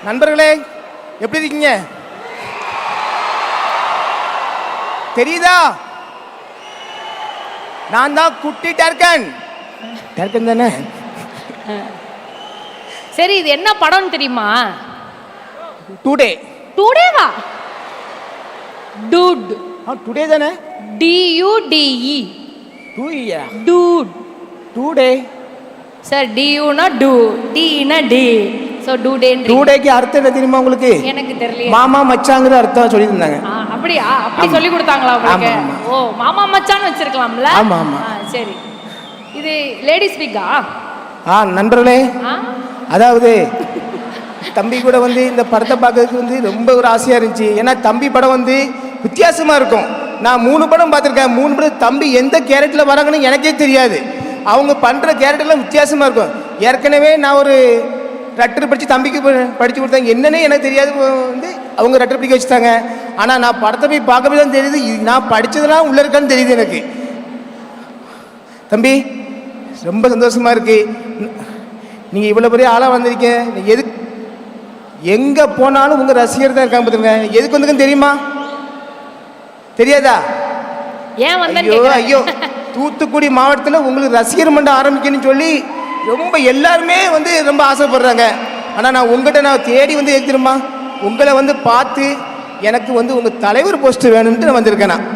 நண்பர்களே, எப்படி இருக்கீங்க? தெரியுதா? நான் தான் குட்டி டர்கன். டர்கன் தானே? சரி, இது என்ன படம்னு தெரியுமா? டுடே. டுடேவா? டூட். டுடே தானே? DUDE. டூயா? டூட். டுடே. சார், DUனா டூ, Dனா டே. சோ டூடேன்றீங்க. டுடேக்கு அர்த்தம் என்ன தெரியுமா உங்களுக்கு? எனக்கு தெரியல. மாமா மச்சாங்கிற அர்த்தம் சொல்லி இருந்தாங்க. அப்படியா? அப்படி சொல்லி கொடுத்தாங்களா உங்களுக்கு? ஓ, மாமா மச்சான்னு வச்சிருக்கலாம்ல? ஆமா ஆமா. சரி. இது லேடி ஸ்பீக்கா? நண்பர்களே, அதாவது தம்பி கூட வந்து இந்த படத்தை பார்க்கறதுக்கு வந்து ரொம்ப ஒரு ஆசையாக இருந்துச்சு. ஏன்னா தம்பி படம் வந்து வித்தியாசமாக இருக்கும். நான் 3 படம் பார்த்துருக்கேன். 3 படம் தம்பி எந்த கேரக்டரில் வராங்கன்னு எனக்கே தெரியாது. அவங்க பண்ணுற கேரக்டர்லாம் வித்தியாசமாக இருக்கும். ஏற்கனவே நான் ஒரு ரட்டர் படித்து தம்பிக்கு படித்து கொடுத்தாங்க. என்னன்னே எனக்கு தெரியாது, வந்து அவங்க ரட்டர் படிக்க வச்சுட்டாங்க. ஆனால் நான் படத்தை போய் பார்க்கவே தான் தெரியுது, நான் படித்ததெல்லாம் உள்ளே இருக்கான்னு தெரியுது எனக்கு. தம்பி ரொம்ப சந்தோஷமாக இருக்குது. நீங்கள் இவ்வளோ பெரிய ஆளாக வந்திருக்கீங்க. எங்கே போனாலும் உங்கள் ரசிகர் தான் இருக்காங்க பார்த்துங்க. எதுக்கு வந்துக்குன்னு தெரியுமா? தெரியாதா? ஏன் வந்து? ஐயோ ஐயோ, தூத்துக்குடி மாவட்டத்தில் உங்களுக்கு ரசிகர் மன்றம் ஆரம்பிக்கணும்னு சொல்லி ரொம்ப எல்லாருமே வந்து ரொம்ப ஆசைப்படுறாங்க. ஆனால் நான் உங்கள்கிட்ட நான் தேடி வந்து தெரியுமா, உங்களை வந்து பார்த்து எனக்கு வந்து உங்கள் தலைவர் போஸ்ட் வேணும்ன்ட்டு நான் வந்திருக்கேன். நான்